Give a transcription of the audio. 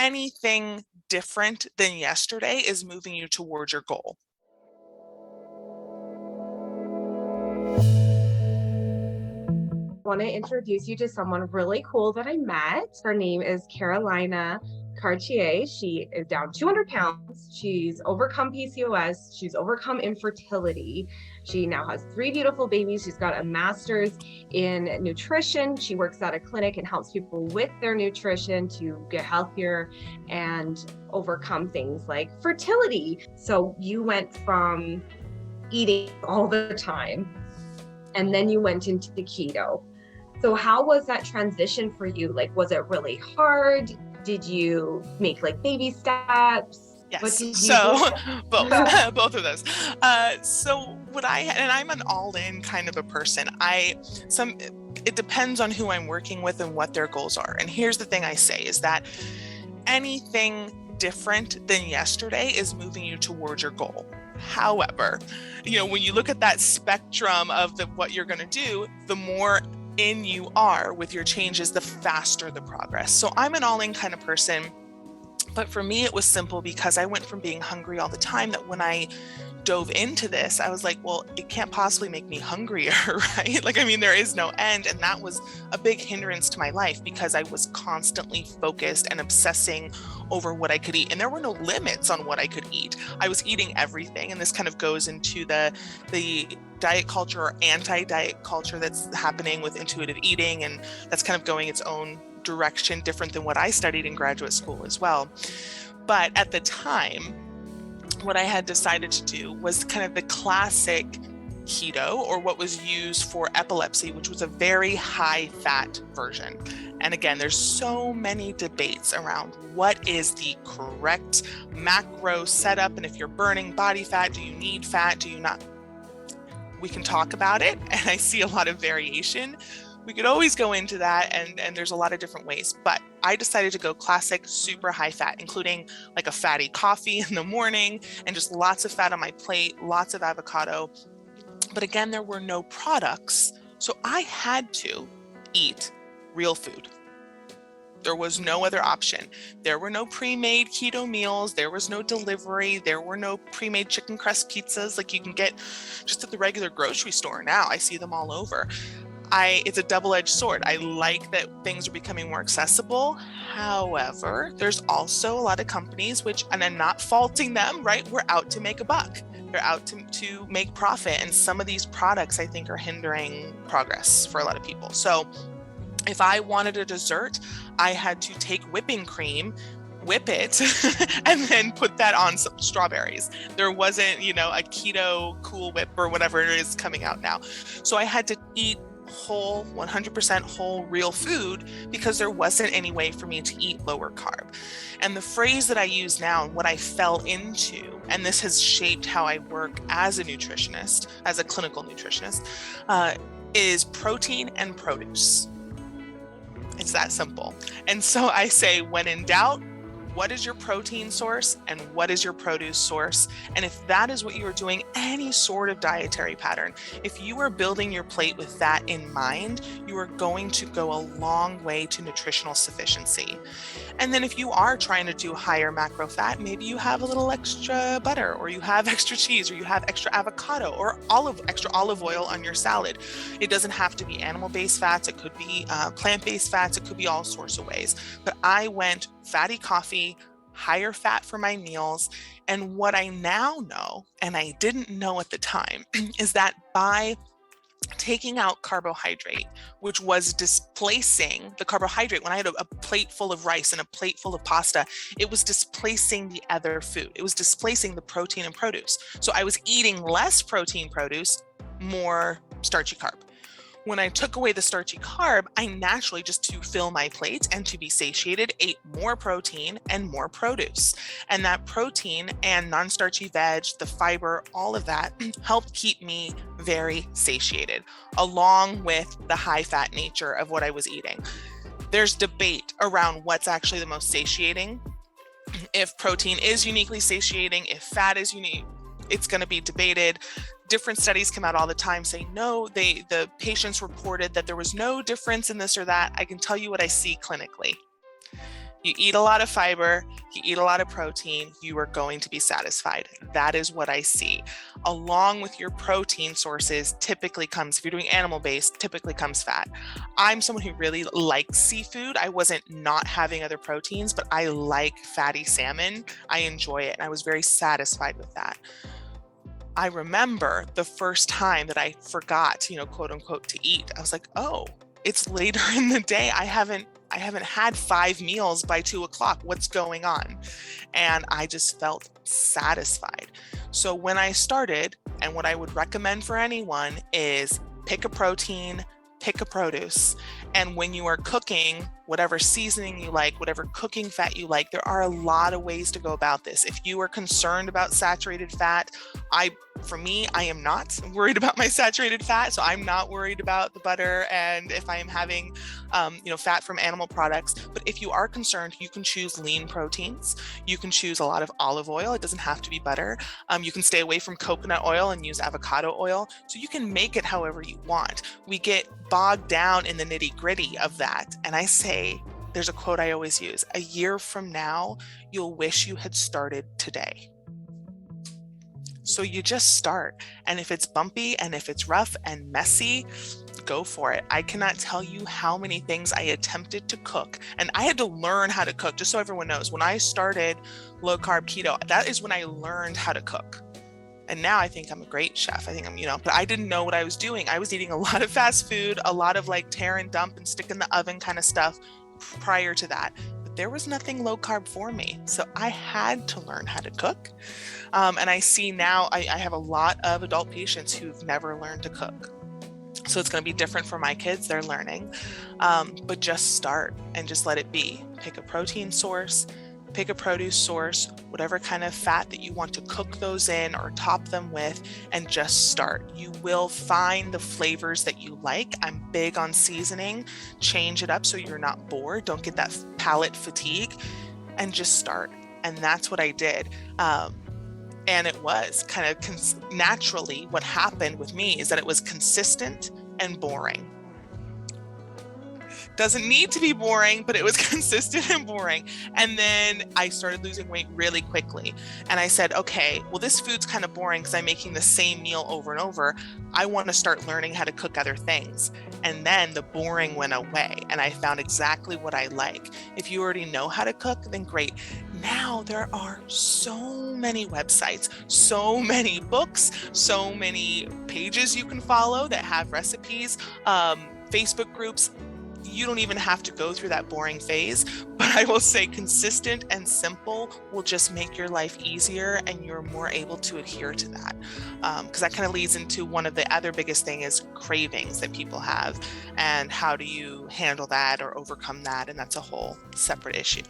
anything different than yesterday is moving you towards your goal. I want to introduce you to someone really cool that I met. Her name is Carolina Cartier. She is down 200 pounds. She's overcome PCOS. She's overcome infertility. She now has 3 beautiful babies. She's got a master's in nutrition. She works at a clinic and helps people with their nutrition to get healthier and overcome things like fertility. So you went from eating all the time, and then you went into keto. So how was that transition for you? Like, was it really hard? Did you make like baby steps? Yes, so both of those. So what and I'm an all-in kind of a person. It depends on who I'm working with and what their goals are. And here's the thing I say is that anything different than yesterday is moving you towards your goal. However, when you look at that spectrum of what you're going to do, the more in you are with your changes, the faster the progress. So I'm an all-in kind of person, but for me it was simple because I went from being hungry all the time that when I dove into this, I was like, well, it can't possibly make me hungrier, right? There is no end. And that was a big hindrance to my life because I was constantly focused and obsessing over what I could eat. And there were no limits on what I could eat. I was eating everything. And this kind of goes into the diet culture or anti-diet culture that's happening with intuitive eating. And that's kind of going its own direction, different than what I studied in graduate school as well. But at the time, what I had decided to do was kind of the classic keto, or what was used for epilepsy, which was a very high fat version. And again, there's so many debates around what is the correct macro setup. And if you're burning body fat, do you need fat? Do you not? We can talk about it. And I see a lot of variation. We could always go into that, and there's a lot of different ways, but I decided to go classic, super high fat, including like a fatty coffee in the morning and just lots of fat on my plate, lots of avocado. But again, there were no products. So I had to eat real food. There was no other option. There were no pre-made keto meals. There was no delivery. There were no pre-made chicken crust pizzas like you can get just at the regular grocery store now. I see them all over. It's a double-edged sword. I like that things are becoming more accessible. However, there's also a lot of companies and I'm not faulting them, right? We're out to make a buck. They're out to make profit. And some of these products, I think, are hindering progress for a lot of people. So if I wanted a dessert, I had to take whipping cream, whip it, and then put that on some strawberries. There wasn't, a keto Cool Whip or whatever it is coming out now. So I had to eat whole, 100% whole, real food because there wasn't any way for me to eat lower carb. And the phrase that I use now and what I fell into, and this has shaped how I work as a nutritionist, as a clinical nutritionist, is protein and produce. It's that simple. And so I say, when in doubt, what is your protein source and what is your produce source? And if that is what you are doing, any sort of dietary pattern, if you are building your plate with that in mind, you are going to go a long way to nutritional sufficiency. And then if you are trying to do higher macro fat, maybe you have a little extra butter, or you have extra cheese, or you have extra avocado, or extra olive oil on your salad. It doesn't have to be animal-based fats. It could be plant-based fats. It could be all sorts of ways. But I went fatty coffee, higher fat for my meals. And what I now know, and I didn't know at the time, is that by taking out carbohydrate, which was displacing the carbohydrate, when I had a plate full of rice and a plate full of pasta, it was displacing the other food. It was displacing the protein and produce. So I was eating less protein produce, more starchy carb. When I took away the starchy carb, I naturally, just to fill my plate and to be satiated, ate more protein and more produce. And that protein and non-starchy veg, the fiber, all of that helped keep me very satiated, along with the high fat nature of what I was eating. There's debate around what's actually the most satiating. If protein is uniquely satiating, if fat is unique, it's going to be debated. Different studies come out all the time saying, no, the patients reported that there was no difference in this or that. I can tell you what I see clinically. You eat a lot of fiber, you eat a lot of protein, you are going to be satisfied. That is what I see. Along with your protein sources typically comes, if you're doing animal-based, typically comes fat. I'm someone who really likes seafood. I wasn't not having other proteins, but I like fatty salmon. I enjoy it, and I was very satisfied with that. I remember the first time that I forgot, quote unquote, to eat. I was like, oh, it's later in the day. I haven't had 5 meals by 2 o'clock. What's going on? And I just felt satisfied. So when I started, and what I would recommend for anyone is pick a protein, pick a produce. And when you are cooking, whatever seasoning you like, whatever cooking fat you like, there are a lot of ways to go about this. If you are concerned about saturated fat, for me, I am not worried about my saturated fat. So I'm not worried about the butter and if I am having, fat from animal products. But if you are concerned, you can choose lean proteins. You can choose a lot of olive oil. It doesn't have to be butter. You can stay away from coconut oil and use avocado oil. So you can make it however you want. We get bogged down in the nitty gritty of that. And I say, there's a quote I always use, a year from now, you'll wish you had started today. So you just start. And if it's bumpy and if it's rough and messy, go for it. I cannot tell you how many things I attempted to cook. And I had to learn how to cook, just so everyone knows. When I started low carb keto, that is when I learned how to cook. And now I think I'm a great chef. I think I'm, but I didn't know what I was doing. I was eating a lot of fast food, a lot of like tear and dump and stick in the oven kind of stuff prior to that. But there was nothing low carb for me. So I had to learn how to cook. And I see now I have a lot of adult patients who've never learned to cook. So it's going to be different for my kids. They're learning. But just start and just let it be. Pick a protein source, pick a produce source, whatever kind of fat that you want to cook those in or top them with, and just start. You will find the flavors that you like. I'm big on seasoning. Change it up so you're not bored. Don't get that palate fatigue, and just start. And that's what I did. And it was kind of naturally what happened with me is that it was consistent and boring. Doesn't need to be boring, but it was consistent and boring. And then I started losing weight really quickly. And I said, okay, well, this food's kind of boring because I'm making the same meal over and over. I want to start learning how to cook other things. And then the boring went away and I found exactly what I like. If you already know how to cook, then great. Now there are so many websites, so many books, so many pages you can follow that have recipes, Facebook groups. You don't even have to go through that boring phase, but I will say consistent and simple will just make your life easier and you're more able to adhere to that. Because that kind of leads into one of the other biggest thing is cravings that people have and how do you handle that or overcome that? And that's a whole separate issue.